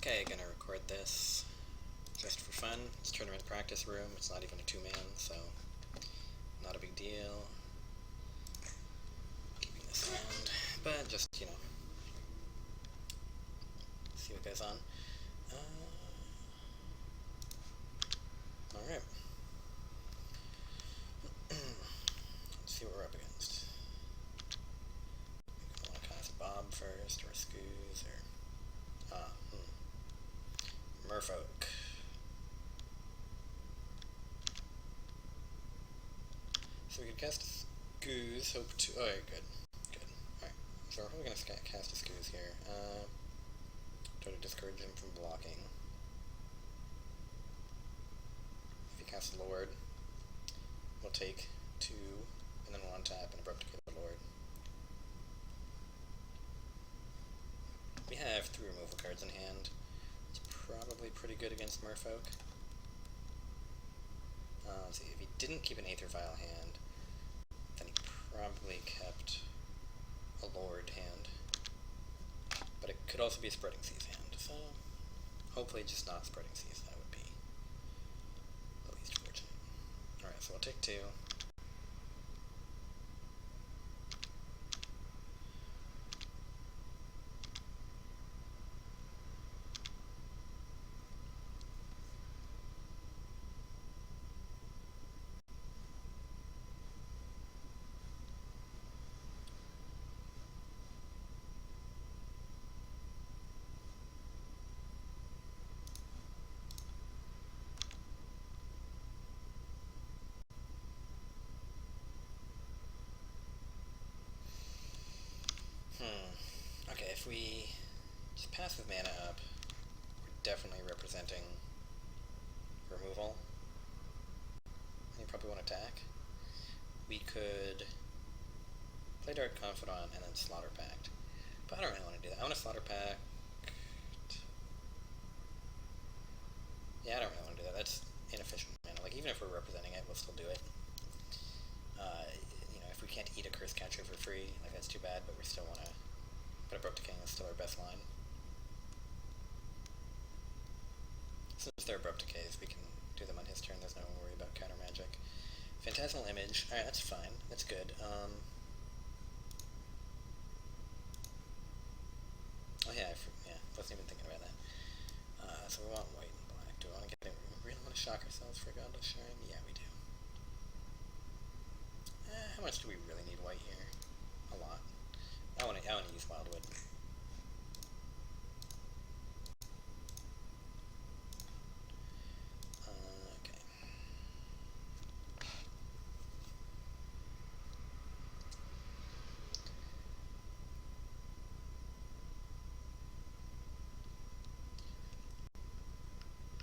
Okay, gonna record this just for fun. It's tournament practice room. It's not even a two-man, so not a big deal. Keeping this around, but just, see what goes on. Alright. Let's see what we're up against. I want to cast Bob first, or Scoos, or... Merfolk. So we could cast Scoos, hope to... Oh, yeah, good. Good. Alright. So we're probably going to cast a Scoos here. Try to discourage him from blocking. If he casts Lord, we'll take 2, and then we'll untap and abrupt decay the Lord. We have 3 removal cards in hand. It's probably pretty good against Merfolk. Let's see, if he didn't keep an Aether Vial hand, then he probably kept a Lord hand. But it could also be a Spreading Seas hand, so hopefully just not Spreading Seas. That would be the least fortunate. Alright, so we'll take 2. Okay, if we just pass with mana up, we're definitely representing removal. You probably want to attack. We could play Dark Confidant and then Slaughter Pact. But I don't really want to do that. I want to Slaughter Pact. Yeah, I don't really want to do that. That's inefficient mana. Like, even if we're representing it, we'll still do it. If we can't eat a Curse Catcher for free, like, that's too bad, but we still want to... But Abrupt Decay is still our best line. Since they're Abrupt Decays, we can do them on his turn. There's no worry about counter magic. Phantasmal Image. Alright, that's fine. That's good. Oh yeah, wasn't even thinking about that. So we want white and black. Do we want to get it? We really want to shock ourselves for Godless Shrine? Yeah, we do. How much do we really need white here? A lot. I want to use Wildwood. Okay.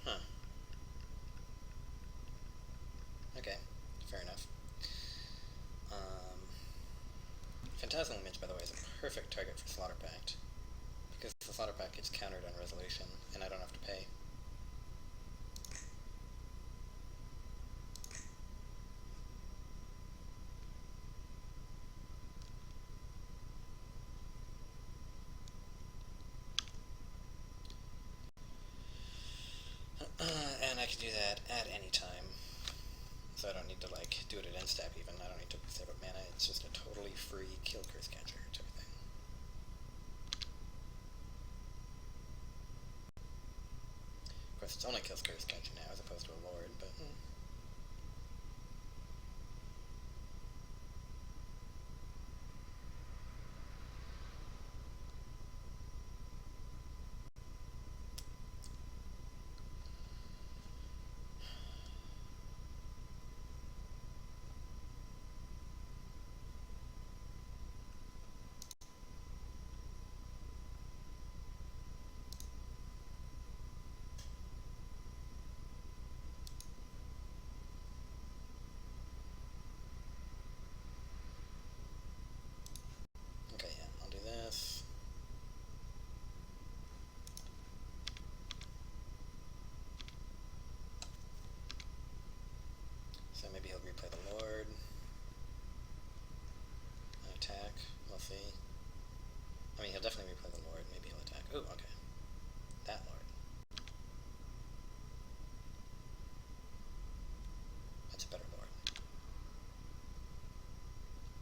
Huh. Okay, fair enough. Phantasmal Image, by the way, is a perfect target for Slaughter Pact, because the Slaughter Pact gets countered on Resolution, and I don't have to pay. And I can do that at any time. So I don't need to, do it at end step even. I don't need to save up mana. It's just a totally free kill Curse Catcher type of thing. Of course, it's only kills Curse Catcher now as opposed to a Lord, but...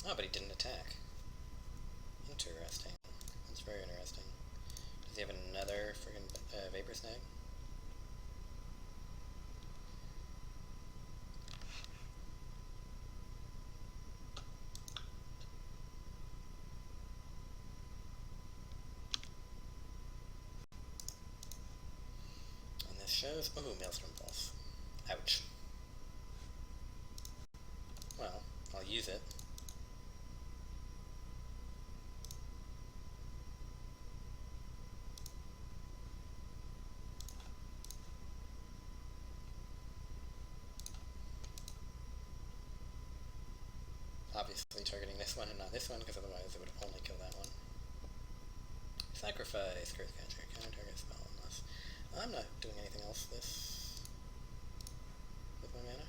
Oh, but he didn't attack. Interesting. That's very interesting. Does he have another friggin' Vapor Snag? And this shows... Ooh, Maelstrom Pulse. Ouch. Well, I'll use it. Obviously targeting this one and not this one, because otherwise it would only kill that one. Sacrifice, Curse Catcher, counter target spell unless... I'm not doing anything else this... with my mana.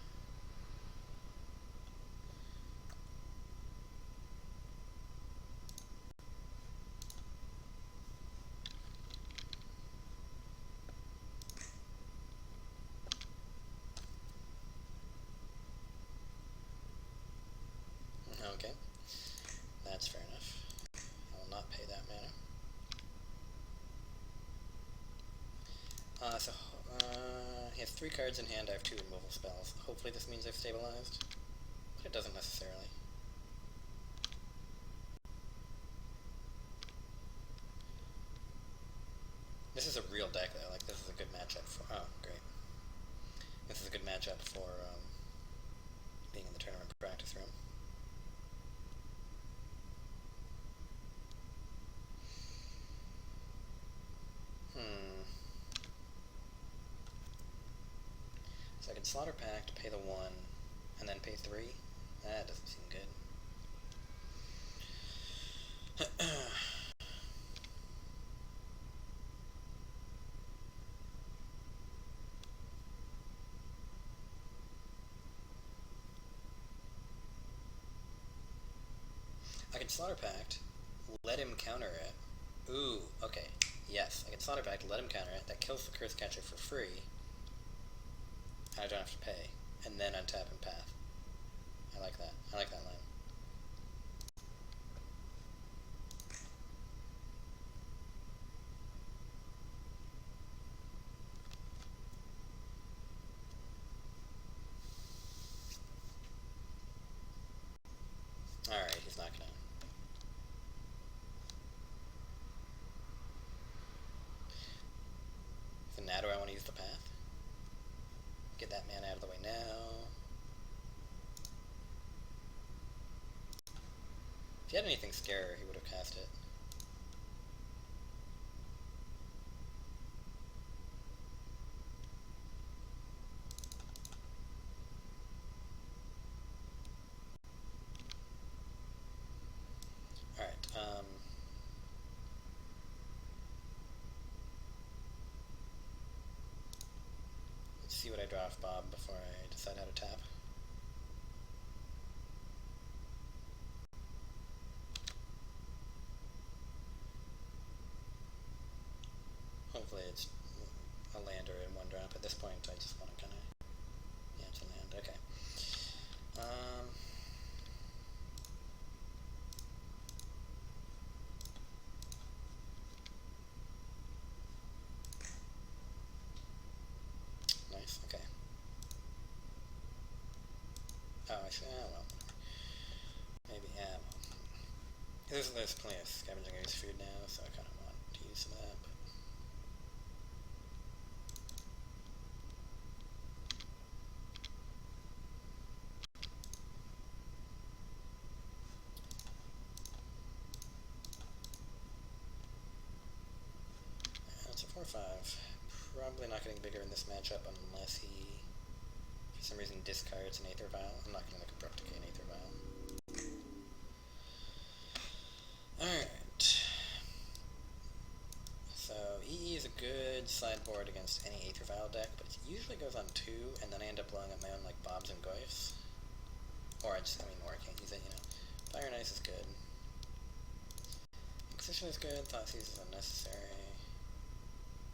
Okay, that's fair enough. I will not pay that mana. He has 3 cards in hand, I have 2 removal spells. Hopefully this means they've stabilized, but it doesn't necessarily. This is a real deck though, like this is a good matchup for... Oh, great. This is a good matchup for being in the tournament practice room. So I can Slaughter Pact, pay the 1, and then pay 3? That doesn't seem good. I can Slaughter Pact, let him counter it. Ooh, okay. Yes, I can Slaughter Pact, let him counter it. That kills the Curse Catcher for free. I don't have to pay. And then untap and path. I like that. I like that line. Alright, he's not gonna... So now do I want to use the path? Get that mana out of the way now. If he had anything scarier, he would have cast it. Alright, let's see what I draw off Bob before I decide how to tap. Hopefully it's a land or in 1 drop. At this point, I just want to kind of... Yeah, it's a land. Okay. Nice, okay. Oh, actually, well. Maybe, well. There's plenty of Scavenging Ooze food now, so I kind of want to use some of that, but... That's a 4-5. Probably not getting bigger in this matchup unless he, for some reason, discards an Aether Vial. I'm not going to look at Brook Decay an Aether Vial. Alright. So, EE is a good sideboard against any Aether Vial deck, but it usually goes on 2, and then I end up blowing up my own, like, Bobs and Goyfs. Or I can't use it, you know. Fire and Ice is good. Inquisition is good, Thoughtseize is unnecessary.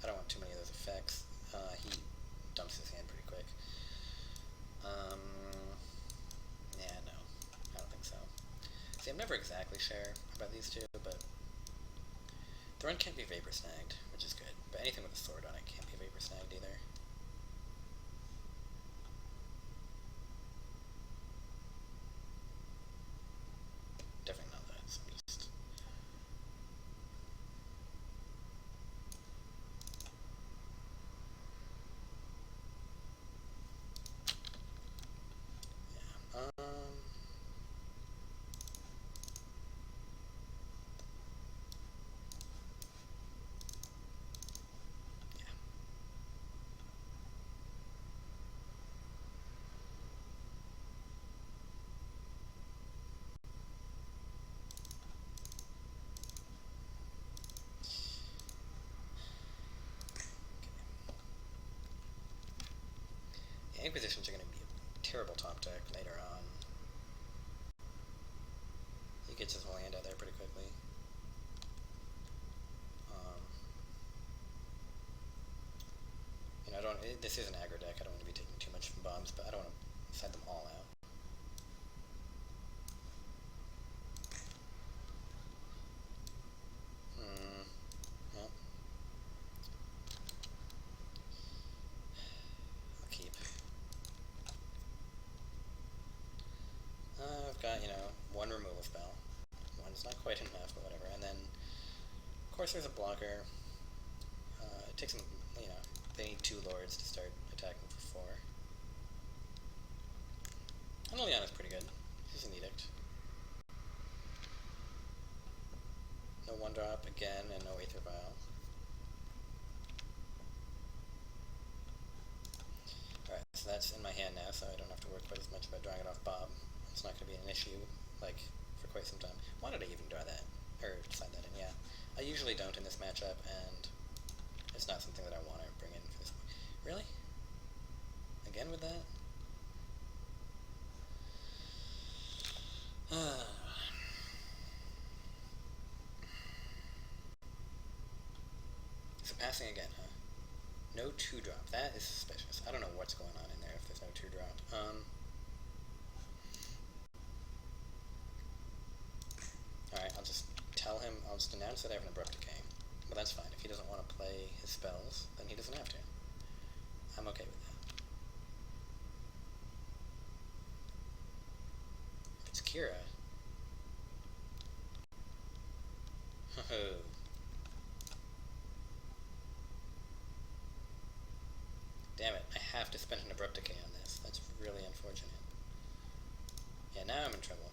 I don't want too many of those effects. He dumps his hand pretty quick. Yeah, no. I don't think so. share about these two, but the run can't be Vapor Snagged, which is good. But anything with a sword on it can't be Vapor Snagged either. Definitely not that, so I'm just... Yeah, yeah. Inquisitions are going to be a terrible top deck later on. He gets his whole hand out there pretty quickly. You know, this is an aggro deck. I don't want to be taking too much from bombs, but I don't want to send them all out. Yeah. I'll keep. I've got, you know, one removal spell. One's not quite enough, but whatever. And then, of course, there's a blocker. It takes them, you know, they need 2 lords to start attacking for 4. And Liliana's pretty good. She's an edict. No 1-drop again, and no Aether Vial. Alright, so that's in my hand now, so I don't have to worry quite as much about drawing it off Bob. It's not going to be an issue, like, for quite some time. Why did I even draw that? Or slide that in, yeah. I usually don't in this matchup, and it's not something that I want to bring in for this. Really? Again with that? So passing again, huh? No 2-drop. That is suspicious. I don't know what's going on in there if there's no 2-drop. Alright, I'll just tell him, I'll just announce that I have an Abrupt Decay. But that's fine. If he doesn't want to play his spells, then he doesn't have to. I'm okay with that. If it's Kira... Damn it, I have to spend an Abrupt Decay on this. That's really unfortunate. Yeah, now I'm in trouble.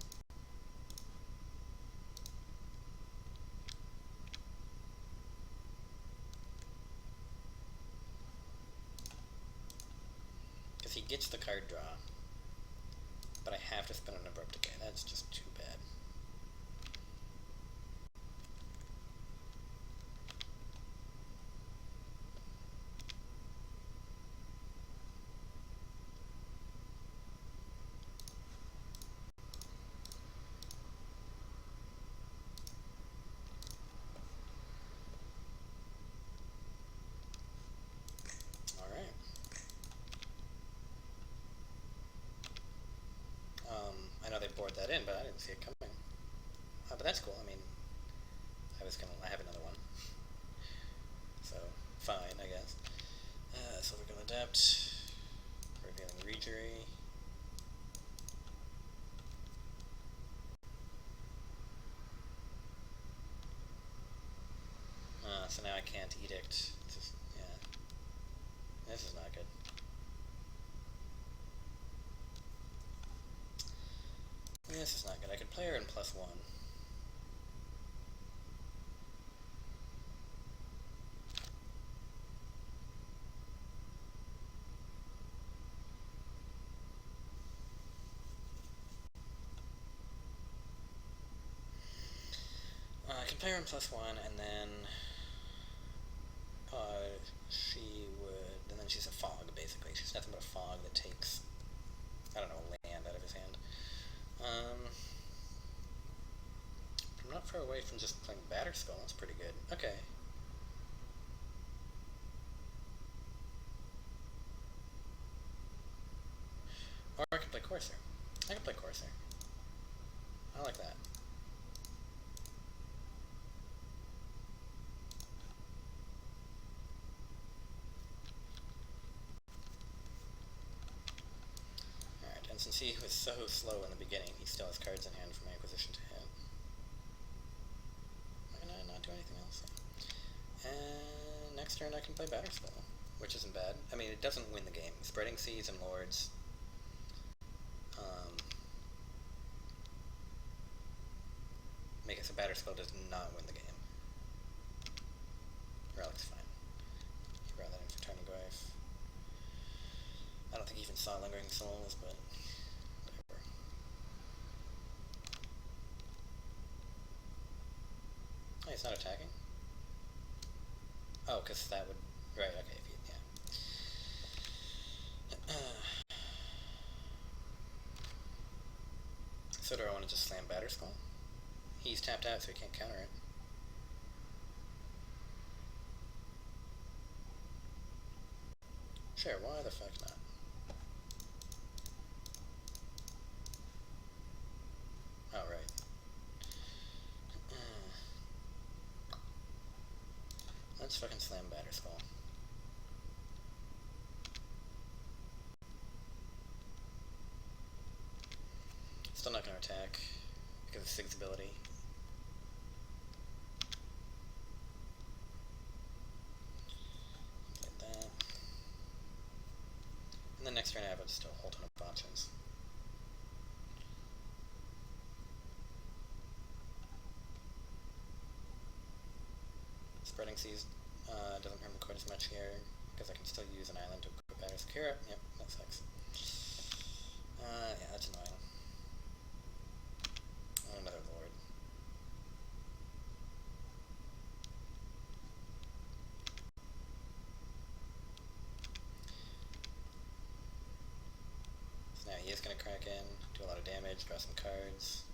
Because he gets the card draw, but I have to spend an Abrupt Decay. That's just too bad. I know they bored that in, but I didn't see it coming. But that's cool. I mean, I have another one. So, fine, I guess. Silvergill Adept. Revealing Regery. So now I can't Edict. Just, yeah. This is not good. This is not good. I could play her in +1. I can play her in +1, and then she would, and then she's a fog, basically. She's nothing but a fog that takes, I don't know, land out of his hand. I'm not far away from just playing Batterskull. That's pretty good. Okay. Or I could play Corsair. I could play Corsair. I like that. Since he was so slow in the beginning, he still has cards in hand for my acquisition to hit. Can I not do anything else? And next turn I can play Batterskull, which isn't bad. I mean, it doesn't win the game. Spreading Seas and Lords make it so Batterskull does not win the game. Relic's fine. He brought that in for Tarmogoyf. I don't think he even saw Lingering Souls, but whatever. Oh, he's not attacking? Oh, because that would... Right, okay, if you, yeah. So do I want to just slam Batterskull? He's tapped out, so he can't counter it. Sure, why the fuck not? Oh, right. Let's fucking slam Batterskull. Still not gonna attack because of Sig's ability. Like that. And then next turn I have just a whole ton of options. Spreading Seas doesn't hurt me quite as much here because I can still use an island to equip Batterskull. Yep, that sucks. Yeah, that's annoying. Another Lord. So now he is going to crack in, do a lot of damage, draw some cards.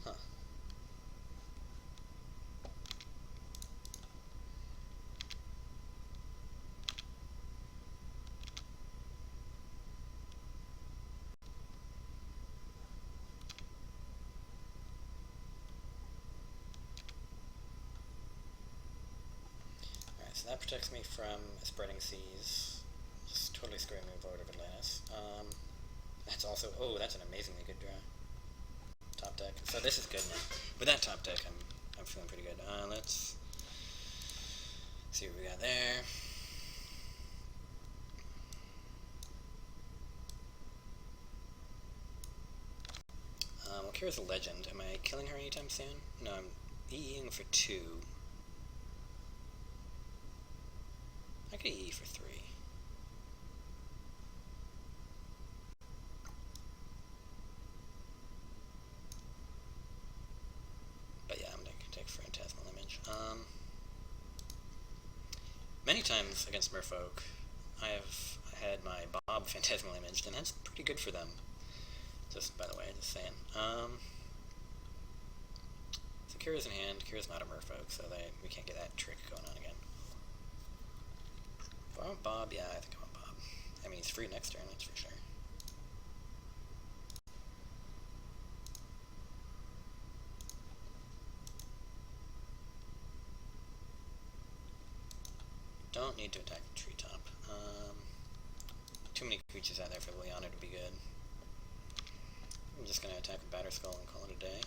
Huh. So that protects me from Spreading Seas, just totally screwing me over of Atlantis. That's also, oh, that's an amazingly good draw. Top deck. So this is good now. With that top deck, I'm feeling pretty good. Let's see what we got there. Well, Kira's a legend. Am I killing her anytime soon? No, I'm EEing for 2. I could EE for 3. But yeah, I'm going to take Phantasmal Image. Many times against Merfolk, I have had my Bob Phantasmal Imaged, and that's pretty good for them. Just, by the way, just saying. So Kira's in hand. Kira's not a Merfolk, so we can't get that trick going on again. Do I want Bob? Yeah, I think I want Bob. I mean, he's free next turn, that's for sure. Don't need to attack the treetop. Too many creatures out there for Liliana to be good. I'm just going to attack with Batterskull and call it a day.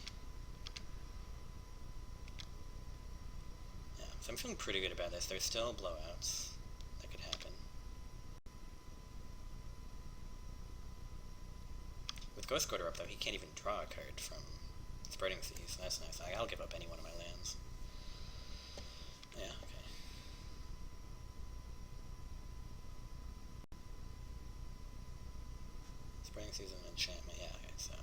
Yeah, so I'm feeling pretty good about this. There's still blowouts that could happen. With Ghost Quarter up, though, he can't even draw a card from Spreading Seas. That's nice. I'll give up any one of my lands. Yeah, okay. Spreading Seas is an enchantment. Yeah, okay, so...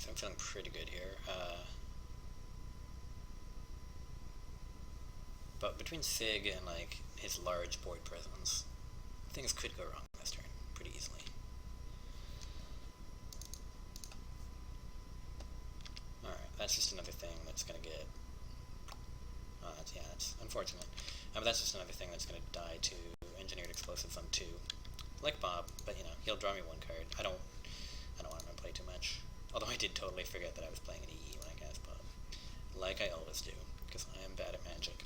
I'm feeling pretty good here. But between Sig and like his large board presence, things could go wrong this turn pretty easily. Alright, that's just another thing that's gonna get... that's unfortunate. But that's just another thing that's gonna die to Engineered Explosives on 2. like Bob, but you know, he'll draw me one card. I don't want him to play too much. Although I did totally forget that I was playing an EE when I cast Bob. Like I always do, because I am bad at Magic.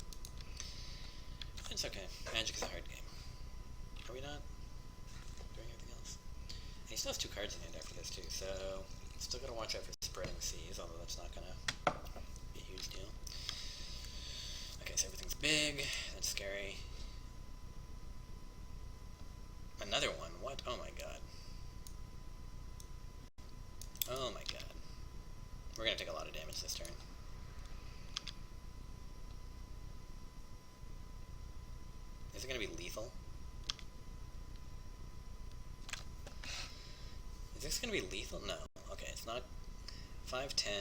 It's okay. Magic is a hard game. Are we not doing anything else? And he still has 2 cards in hand after this too, so still gotta watch out for spreading seas, although that's not gonna be a huge deal. Okay, so everything's big. That's scary. Another one? What? Oh my god. Oh my god. We're gonna take a lot of damage this turn. Is it gonna be lethal? Is this gonna be lethal? No. Okay, it's not 5, 10,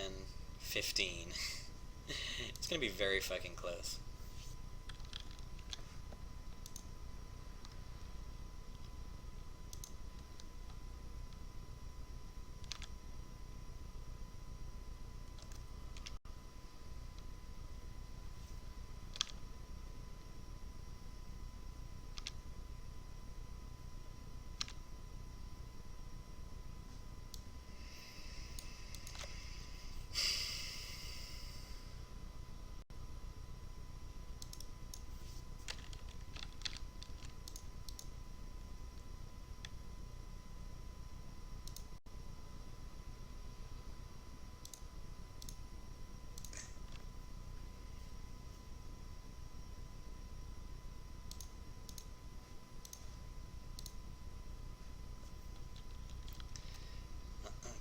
15. It's gonna be very fucking close.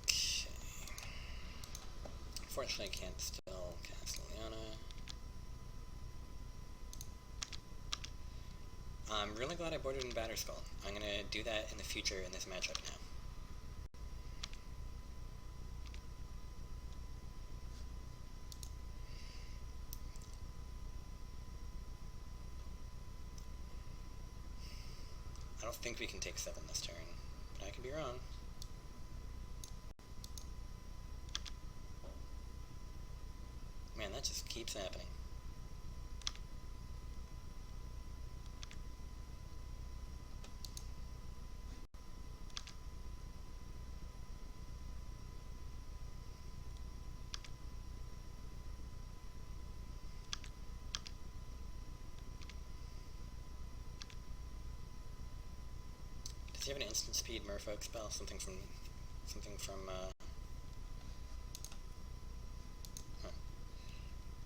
Okay. Unfortunately, I can't still cast Liliana. I'm really glad I boarded in Batterskull. I'm gonna do that in the future in this matchup now. I don't think we can take 7 this turn, but I could be wrong. Man, that just keeps happening. Does he have an instant speed merfolk spell? Something from huh.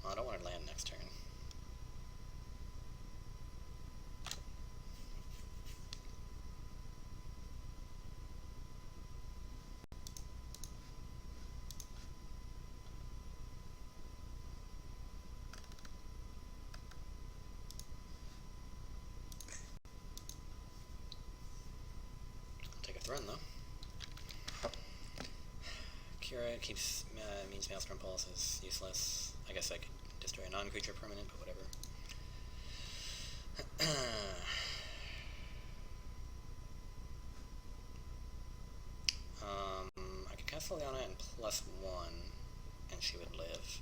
Well, I don't want to land next turn. I'll take a Throne, though. Kira keeps means Maelstrom Pulse is useless. I guess I could destroy a non-creature permanent, but whatever. I could cast Liliana and +1, and she would live.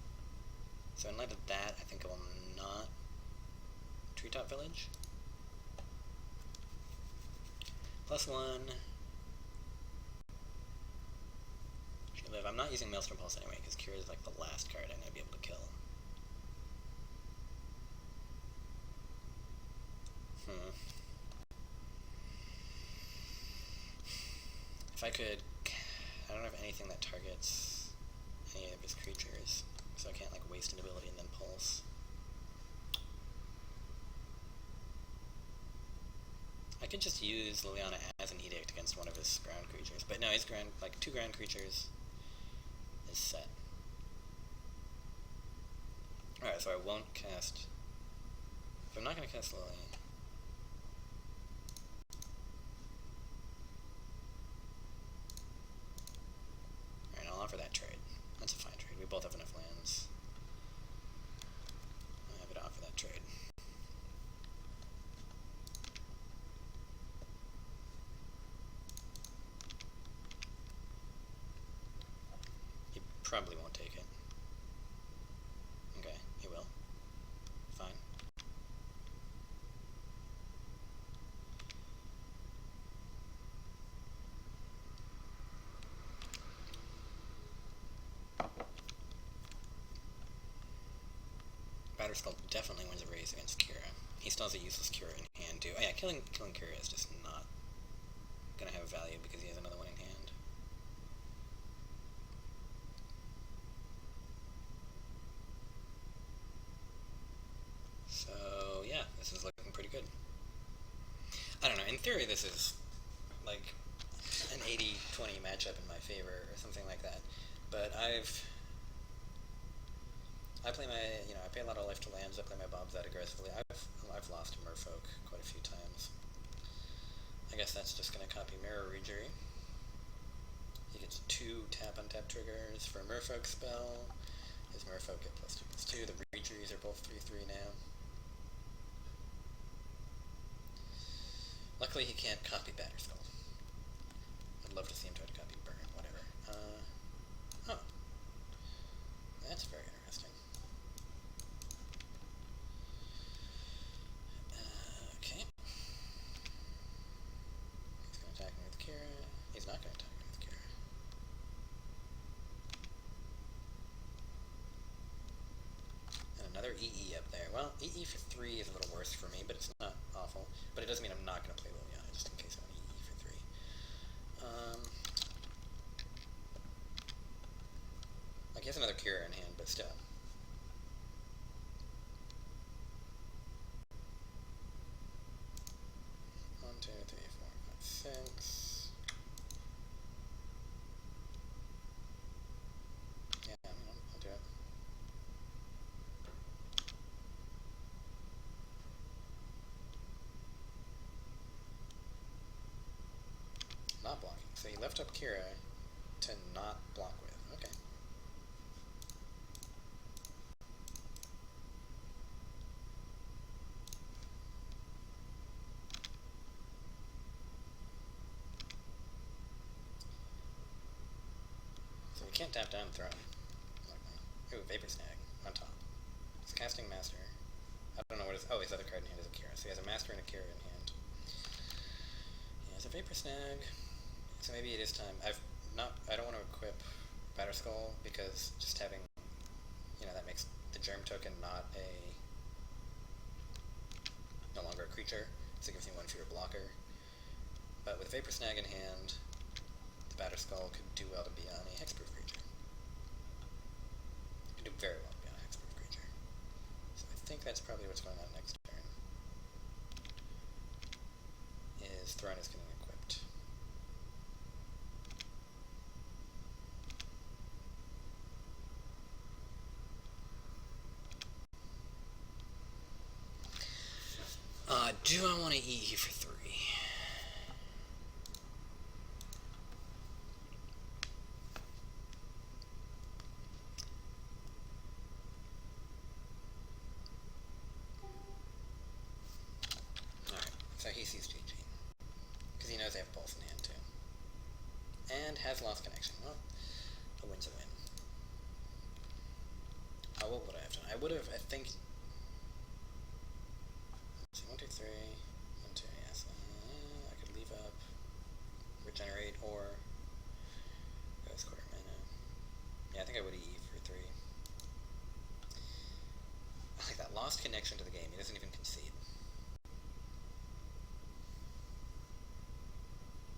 So in light of that, I think I will not Treetop Village. +1. She'll live. I'm not using Maelstrom Pulse anyway, because Cure is like the last card I'm going to be able to kill. If I could... I don't have anything that targets any of his creatures, so I can't like waste an ability and then pulse. I could just use Liliana as an edict against one of his ground creatures, but no, his ground, like 2 ground creatures is set. Alright, so I won't cast... If I'm not going to cast Lily... Alright, I'll offer that trade. That's a fine trade. We both have enough lands. I'm happy to offer that trade. He probably won't take it. Okay, he will. Fine. Batterskull definitely wins a race against Kira. He still has a useless Kira in hand too. Oh yeah, killing Kira is just not gonna have value because he has another one in hand. So yeah, this is looking pretty good. I don't know, in theory this is like an 80-20 matchup in my favor or something like that. But I play my, I pay a lot of life to lands, I play my Bobs out aggressively. I've lost to Merfolk quite a few times. I guess that's just gonna copy Mirror Regery. He gets 2 tap-untap triggers for a Merfolk spell. His Merfolk get +2/+2. The Regeries are both 3/3 now. Luckily he can't copy Batterskull. I'd love to see him try to copy Burn, whatever. Oh. That's very interesting. Okay. He's going to attack me with Kira. He's not going to attack me with Kira. And another EE up there. Well, EE for 3 is a little worse for me, but it's not awful. But it doesn't mean I'm not going to play Liliana, just in case I want to EE for 3. Like, he has another Kira in hand, but still. One, two, three, four, five, 6. Yeah, I'll do it. Not blocking. So he left up Kira to not block with. Okay. So we can't tap down Throne. Ooh, Vapor Snag on top. He's casting Master. I don't know what his... Oh, his other card in hand is a Kira. So he has a Master and a Kira in hand. He has a Vapor Snag. So maybe it is time. I don't want to equip Batterskull because just having... that makes the Germ token no longer a creature. So it gives me 1 fewer blocker. But with Vapor Snag in hand, the Batterskull could do well to be on a hexproof creature. Could do very well to be on a hexproof creature. So I think that's probably what's going on next turn. Is Throne is getting equipped. Do I want to EE for 3? Alright, so he sees GG. Because he knows they have Pulse in hand too. And has Lost Connection. Well, a win's a win. What would I have done? I would have, I think... Let's see, 1, 2, 3... 1, 2, yes. I could leave up, regenerate, or Ghost Quarter Mana. Yeah, I think I would EE for 3. I like that Lost Connection to the game. He doesn't even concede.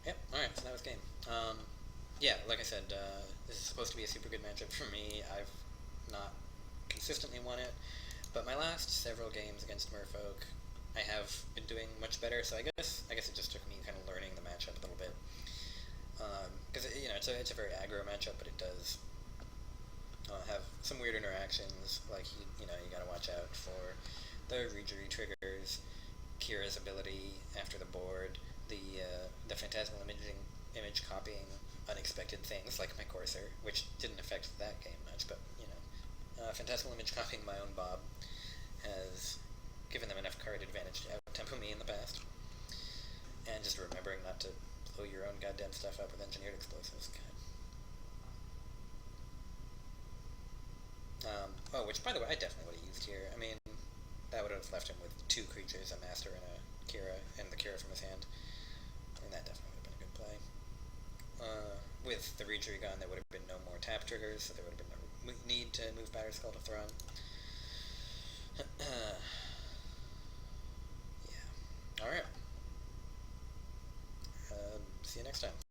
Yep, alright, so that was game. Yeah, like I said, this is supposed to be a super good matchup for me. I've not consistently won it, but my last several games against Merfolk, I have been doing much better, so I guess it just took me kind of learning the matchup a little bit. Because, it's a very aggro matchup, but it does have some weird interactions, like, you gotta watch out for the Regery triggers, Kira's ability after the board, the Phantasmal image copying unexpected things, like my Courser, which didn't affect that game much, but, Phantasmal image copying my own Bob has given them enough card advantage to out-tempo me in the past. And just remembering not to blow your own goddamn stuff up with engineered explosives. Which, by the way, I definitely would have used here. I mean, that would have left him with 2 creatures, a Master and a Kira, and the Kira from his hand. I mean, that definitely would have been a good play. With the Regery gone, there would have been no more tap triggers, so there would have been no need to move Batterskull to Throne. Yeah. Alright. See you next time.